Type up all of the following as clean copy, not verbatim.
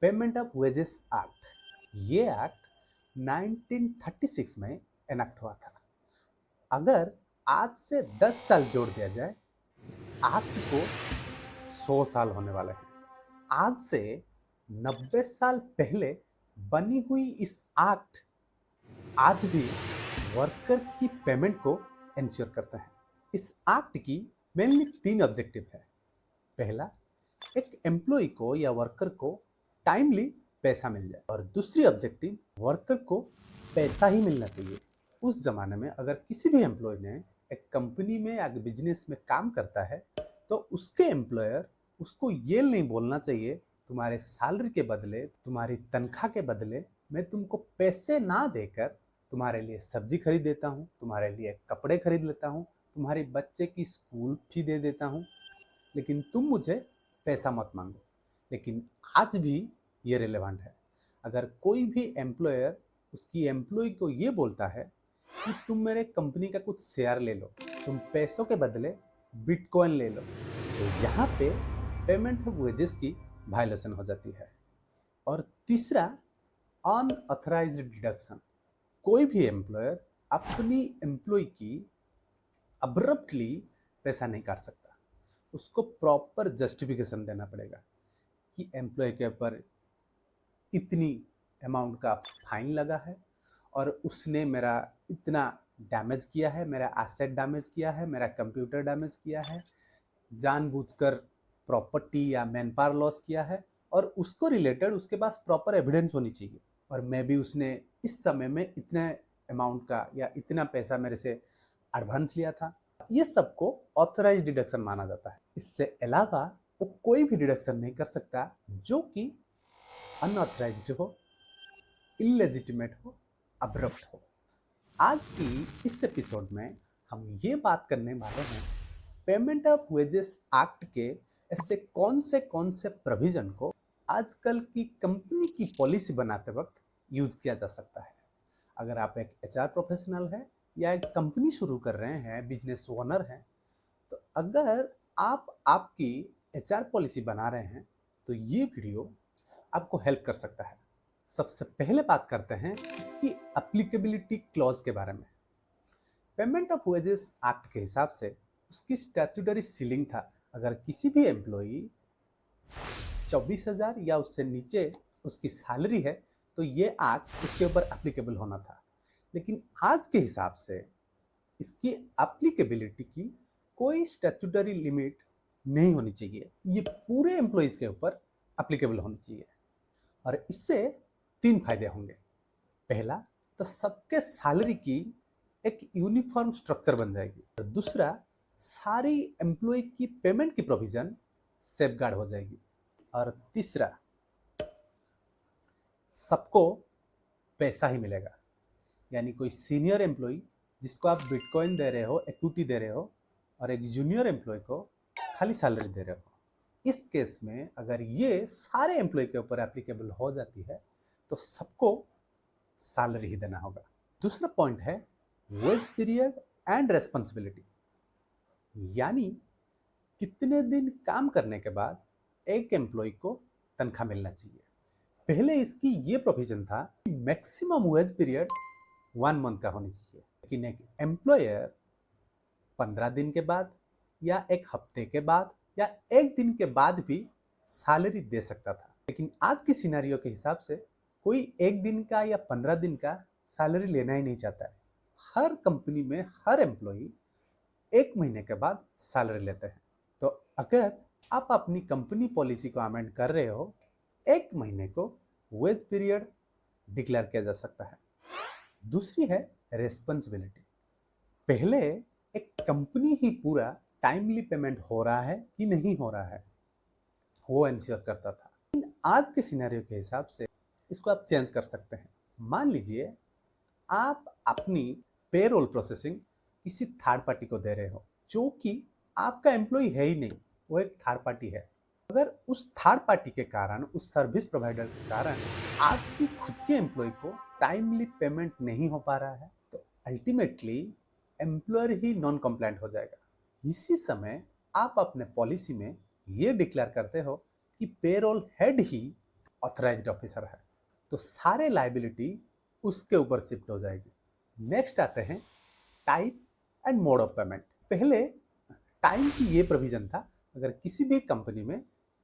Payment of wages act. ये act 1936 में enact हुआ था। अगर आज से 10 साल जोड़ दिया जाए, इस एक्ट को 100 साल होने वाले हैं। आज से 90 साल पहले बनी हुई इस एक्ट आज भी वर्कर की पेमेंट को इंश्योर करते हैं। इस एक्ट की मेनली 3 ऑब्जेक्टिव है। पहला, एक एम्प्लॉय को या वर्कर को टाइमली पैसा मिल जाए, और दूसरी ऑब्जेक्टिव, वर्कर को पैसा ही मिलना चाहिए। उस जमाने में अगर किसी भी एम्प्लॉय ने एक कंपनी में या बिजनेस में काम करता है, तो उसके एम्प्लॉयर उसको ये नहीं बोलना चाहिए तुम्हारे सैलरी के बदले, तुम्हारी तनख्वाह के बदले मैं तुमको पैसे ना देकर तुम्हारे लिए सब्जी खरीद देता हूँ, तुम्हारे लिए कपड़े खरीद लेता हूँ, तुम्हारे बच्चे की स्कूल फी दे देता हूँ, लेकिन तुम मुझे पैसा मत मांगो। लेकिन आज भी ये रिलेवेंट है। अगर कोई भी एम्प्लॉयर उसकी एम्प्लॉय को ये बोलता है कि तुम मेरे कंपनी का कुछ शेयर ले लो, तुम पैसों के बदले बिटकॉइन ले लो, तो यहाँ पे पेमेंट ऑफ वेजेस की वायलेशन हो जाती है। और तीसरा, अनऑथराइज्ड डिडक्शन। कोई भी एम्प्लॉयर अपनी एम्प्लॉय की अब्रप्टली पैसा नहीं काट सकता। उसको प्रॉपर जस्टिफिकेशन देना पड़ेगा कि एम्प्लॉय के ऊपर इतनी अमाउंट का फाइन लगा है, और उसने मेरा इतना डैमेज किया है, मेरा एसेट डैमेज किया है, मेरा कंप्यूटर डैमेज किया है, जानबूझकर प्रॉपर्टी या मैन पावर लॉस किया है, और उसको रिलेटेड उसके पास प्रॉपर एविडेंस होनी चाहिए। और मैं भी उसने इस समय में इतने अमाउंट का या इतना पैसा मेरे से एडवांस लिया था। ये सबको ऑथराइज डिडक्शन माना जाता है। इससे अलावा वो कोई भी डिडक्शन नहीं कर सकता जो कि अनऑथराइज्ड हो, इलेजिटिमेट हो, अब्रप्ट हो। आज की इस एपिसोड में हम ये बात करने वाले हैं पेमेंट ऑफ वेजेस एक्ट के ऐसे कौन से प्रोविजन को आजकल की कंपनी की पॉलिसी बनाते वक्त यूज किया जा सकता है। अगर आप एक एचआर प्रोफेशनल है या एक कंपनी शुरू कर रहे हैं, बिजनेस ओनर हैं, तो अगर आप आपकी एचआर पॉलिसी बना रहे हैं, तो ये वीडियो आपको हेल्प कर सकता है। सबसे पहले बात करते हैं इसकी एप्लीकेबिलिटी क्लॉज के बारे में। पेमेंट ऑफ वेजेस एक्ट के हिसाब से उसकी स्टैट्यूटरी सीलिंग था। अगर किसी भी एम्प्लॉई 24,000 या उससे नीचे उसकी सैलरी है, तो ये एक्ट उसके ऊपर एप्लीकेबल होना था। लेकिन आज के हिसाब से इसकी एप्लीकेबिलिटी की कोई स्टैट्यूटरी लिमिट नहीं होनी चाहिए। ये पूरे एम्प्लॉइज के ऊपर एप्लीकेबल होनी चाहिए। और इससे 3 फायदे होंगे। पहला, तो सबके सैलरी की एक यूनिफॉर्म स्ट्रक्चर बन जाएगी। और दूसरा, सारी एम्प्लॉय की पेमेंट की प्रोविजन सेफगार्ड हो जाएगी। और तीसरा, सबको पैसा ही मिलेगा। यानी कोई सीनियर एम्प्लॉय जिसको आप बिटकॉइन दे रहे हो, इक्विटी दे रहे हो, और एक जूनियर एम्प्लॉय को खाली सैलरी दे रहे हो। इस केस में अगर ये सारे एम्प्लॉय के ऊपर एप्लीकेबल हो जाती है, तो सबको सैलरी ही देना होगा। दूसरा पॉइंट है वेज पीरियड एंड रेस्पॉन्सिबिलिटी। यानी कितने दिन काम करने के बाद एक एम्प्लॉय को तनख्वाह मिलना चाहिए। पहले इसकी ये प्रोविजन था कि मैक्सिमम वेज पीरियड 1 मंथ का होनी चाहिए, लेकिन एक एम्प्लॉयर 15 दिन के बाद या एक हफ्ते के बाद या एक दिन के बाद भी सैलरी दे सकता था। लेकिन आज की सिनेरियो के हिसाब से कोई एक दिन का या 15 दिन का सैलरी लेना ही नहीं चाहता है। हर कंपनी में हर एम्प्लॉय 1 महीने के बाद सैलरी लेते हैं। तो अगर आप अपनी कंपनी पॉलिसी को अमेंड कर रहे हो, 1 महीने को वेज पीरियड डिक्लेयर किया जा सकता है। दूसरी है रेस्पॉन्सिबिलिटी। पहले एक कंपनी ही पूरा टाइमली पेमेंट हो रहा है कि नहीं हो रहा है वो इंश्योर करता था। लेकिन आज के सिनेरियो के हिसाब से इसको आप चेंज कर सकते हैं। मान लीजिए आप अपनी पेरोल प्रोसेसिंग किसी थर्ड पार्टी को दे रहे हो, जो कि आपका एम्प्लॉय है ही नहीं, वो एक थर्ड पार्टी है। अगर उस थर्ड पार्टी के कारण, उस सर्विस प्रोवाइडर के कारण आपकी खुद के एम्प्लॉय को टाइमली पेमेंट नहीं हो पा रहा है, तो अल्टीमेटली एम्प्लॉयर ही नॉन कंप्लायंट हो जाएगा। इसी समय आप अपने पॉलिसी में ये डिक्लेयर करते हो कि पेरोल हेड ही ऑथराइज्ड ऑफिसर है, तो सारे लाइबिलिटी उसके ऊपर शिफ्ट हो जाएगी। नेक्स्ट आते हैं type and mode of payment. पहले टाइम की ये प्रोविजन था, अगर किसी भी कंपनी में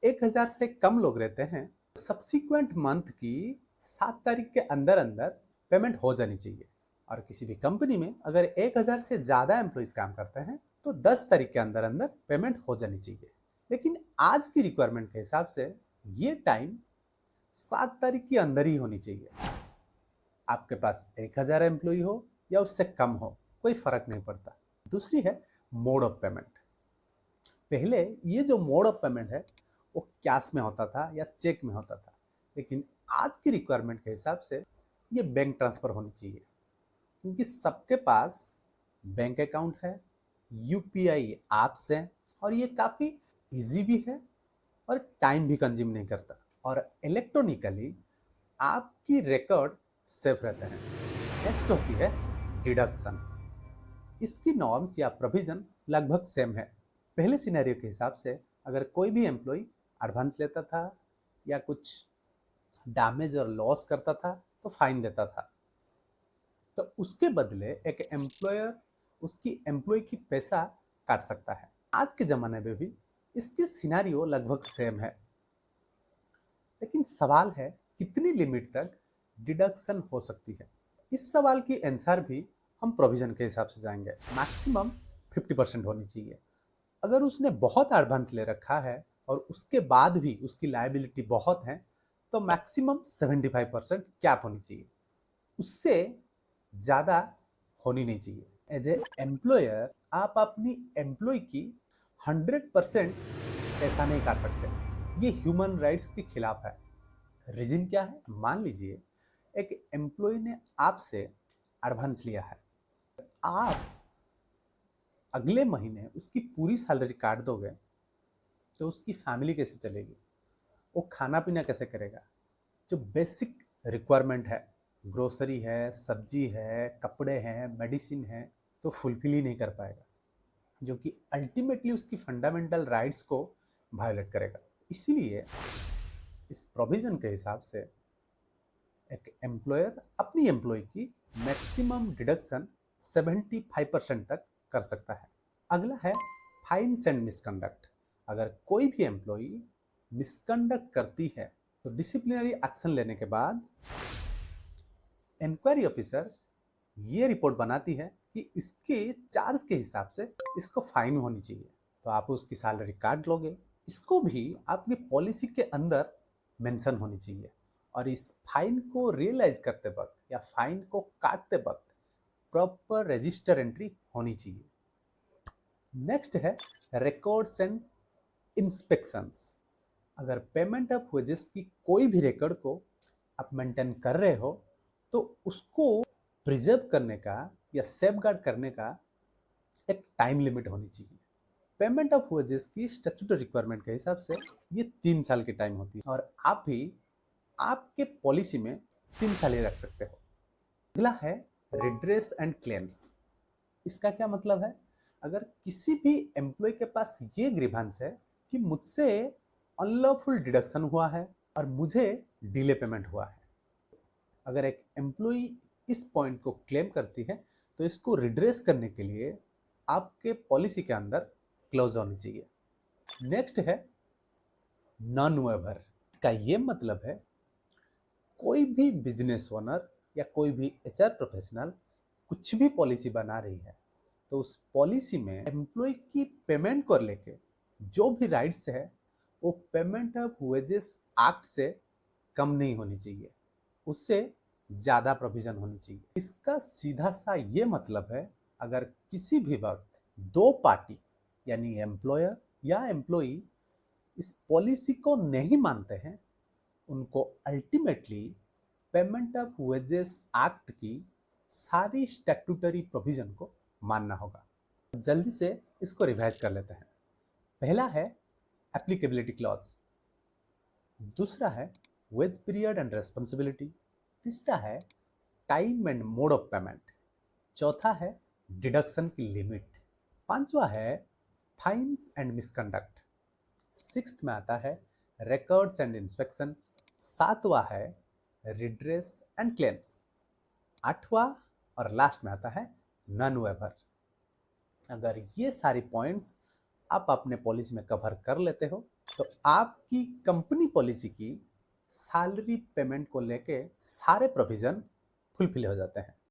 1000 से कम लोग रहते हैं तो सब्सिक्वेंट मंथ की 7 तारीख के अंदर अंदर पेमेंट हो जानी चाहिए, और किसी भी कंपनी में अगर 1000 से ज़्यादा एम्प्लॉइज काम करते हैं तो 10 तारीख के अंदर अंदर पेमेंट हो जानी चाहिए। लेकिन आज की रिक्वायरमेंट के हिसाब से ये टाइम 7 तारीख के अंदर ही होनी चाहिए। आपके पास 1000 एम्प्लॉय हो या उससे कम हो, कोई फर्क नहीं पड़ता। दूसरी है मोड ऑफ पेमेंट। पहले ये जो मोड ऑफ पेमेंट है वो कैश में होता था या चेक में होता था, लेकिन आज की रिक्वायरमेंट के हिसाब से ये बैंक ट्रांसफर होनी चाहिए, क्योंकि सबके पास बैंक अकाउंट है, यूपीआई ऐप्स हैं, और ये काफ़ी इजी भी है और टाइम भी कंज्यूम नहीं करता, और इलेक्ट्रॉनिकली आपकी रिकॉर्ड सेफ रहते हैं। नेक्स्ट होती है डिडक्शन। इसकी नॉर्म्स या प्रोविजन लगभग सेम है। पहले सिनेरियो के हिसाब से अगर कोई भी एम्प्लॉय एडवांस लेता था या कुछ डैमेज और लॉस करता था तो फाइन देता था, तो उसके बदले एक एम्प्लॉयर उसकी एम्प्लॉय की पैसा काट सकता है। आज के ज़माने में भी इसकी सिनेरियो लगभग सेम है, लेकिन सवाल है कितनी लिमिट तक डिडक्शन हो सकती है। इस सवाल की आंसर भी हम प्रोविजन के हिसाब से जाएंगे। मैक्सिमम 50% होनी चाहिए। अगर उसने बहुत एडवांस ले रखा है और उसके बाद भी उसकी लायबिलिटी बहुत है तो मैक्सिमम 75% कैप होनी चाहिए, उससे ज़्यादा होनी नहीं चाहिए। एज ए एम्प्लॉयर आप अपनी एम्प्लॉय की 100% पैसा नहीं काट सकते, ये ह्यूमन राइट्स के खिलाफ है। रीजन क्या है? मान लीजिए एक एम्प्लॉय ने आपसे एडवांस लिया है, आप अगले महीने उसकी पूरी सैलरी काट दोगे तो उसकी फैमिली कैसे चलेगी? वो खाना पीना कैसे करेगा? जो बेसिक रिक्वायरमेंट है, ग्रोसरी है, सब्जी है, कपड़े हैं, मेडिसिन है, तो फुलफिल ही नहीं कर पाएगा, जो कि अल्टीमेटली उसकी फंडामेंटल राइट्स को वायलेट करेगा। इसीलिए इस प्रोविजन के हिसाब से एक एम्प्लॉयर अपनी एम्प्लॉय की मैक्सिमम डिडक्शन 75% तक कर सकता है। अगला है फाइन्स एंड मिसकंडक्ट। अगर कोई भी एम्प्लॉय मिसकंडक्ट करती है तो डिसिप्लिनरी एक्शन लेने के बाद इंक्वायरी ऑफिसर ये रिपोर्ट बनाती है कि इसके चार्ज के हिसाब से इसको फाइन होनी चाहिए, तो आप उसकी सैलरी काट लोगे। इसको भी आपकी पॉलिसी के अंदर मेंशन होनी चाहिए, और इस फाइन को रियलाइज करते वक्त या फाइन को काटते वक्त प्रॉपर रजिस्टर एंट्री होनी चाहिए। नेक्स्ट है रिकॉर्ड्स एंड इंस्पेक्शंस। अगर पेमेंट ऑफ वेजेस की कोई भी रिकॉर्ड को आप मेंटेन कर रहे हो तो उसको प्रिजर्व करने का या सेफगार्ड करने का एक टाइम लिमिट होनी चाहिए। पेमेंट ऑफ वेजेस की स्टैट्यूटरी रिक्वायरमेंट के हिसाब से ये 3 साल की टाइम होती है, और आप भी आपके पॉलिसी में 3 साल ही रख सकते हो। अगला है रिड्रेस एंड क्लेम्स। इसका क्या मतलब है? अगर किसी भी एम्प्लॉय के पास ये ग्रीवांस है कि मुझसे अनलॉफुल डिडक्शन हुआ है और मुझे डिले पेमेंट हुआ है, अगर एक एम्प्लॉय इस पॉइंट को क्लेम करती है तो इसको रिड्रेस करने के लिए आपके पॉलिसी के अंदर क्लोज होनी चाहिए। नेक्स्ट है नॉन वेवर। इसका ये मतलब है कोई भी बिजनेस ओनर या कोई भी एचआर प्रोफेशनल कुछ भी पॉलिसी बना रही है तो उस पॉलिसी में एम्प्लॉय की पेमेंट को लेके जो भी राइट्स है वो पेमेंट ऑफ वेजेस एक्ट से कम नहीं होनी चाहिए, उससे ज़्यादा प्रोविजन होनी चाहिए। इसका सीधा सा ये मतलब है अगर किसी भी वक्त दो पार्टी यानी एम्प्लॉयर या एम्प्लॉई इस पॉलिसी को नहीं मानते हैं, उनको ultimately payment of wages act की सारी स्टैट्यूटरी प्रोविजन को मानना होगा। जल्दी से इसको रिवाइज कर लेते हैं। पहला है एप्लीकेबिलिटी क्लॉज, दूसरा है वेज पीरियड एंड रेस्पॉन्सिबिलिटी, तीसरा है time and mode of payment, चौथा है डिडक्शन की लिमिट, पांचवा है फाइन्स एंड मिसकंडक्ट, सिक्स्थ में आता है रिकॉर्ड्स एंड इंस्पेक्शंस, सातवां है रिड्रेस एंड क्लेम्स। आठवां और लास्ट में आता है नन वेवर। अगर ये सारी पॉइंट्स आप अपने पॉलिसी में कवर कर लेते हो तो आपकी कंपनी पॉलिसी की सैलरी पेमेंट को लेके सारे प्रोविजन फुलफिल हो जाते हैं।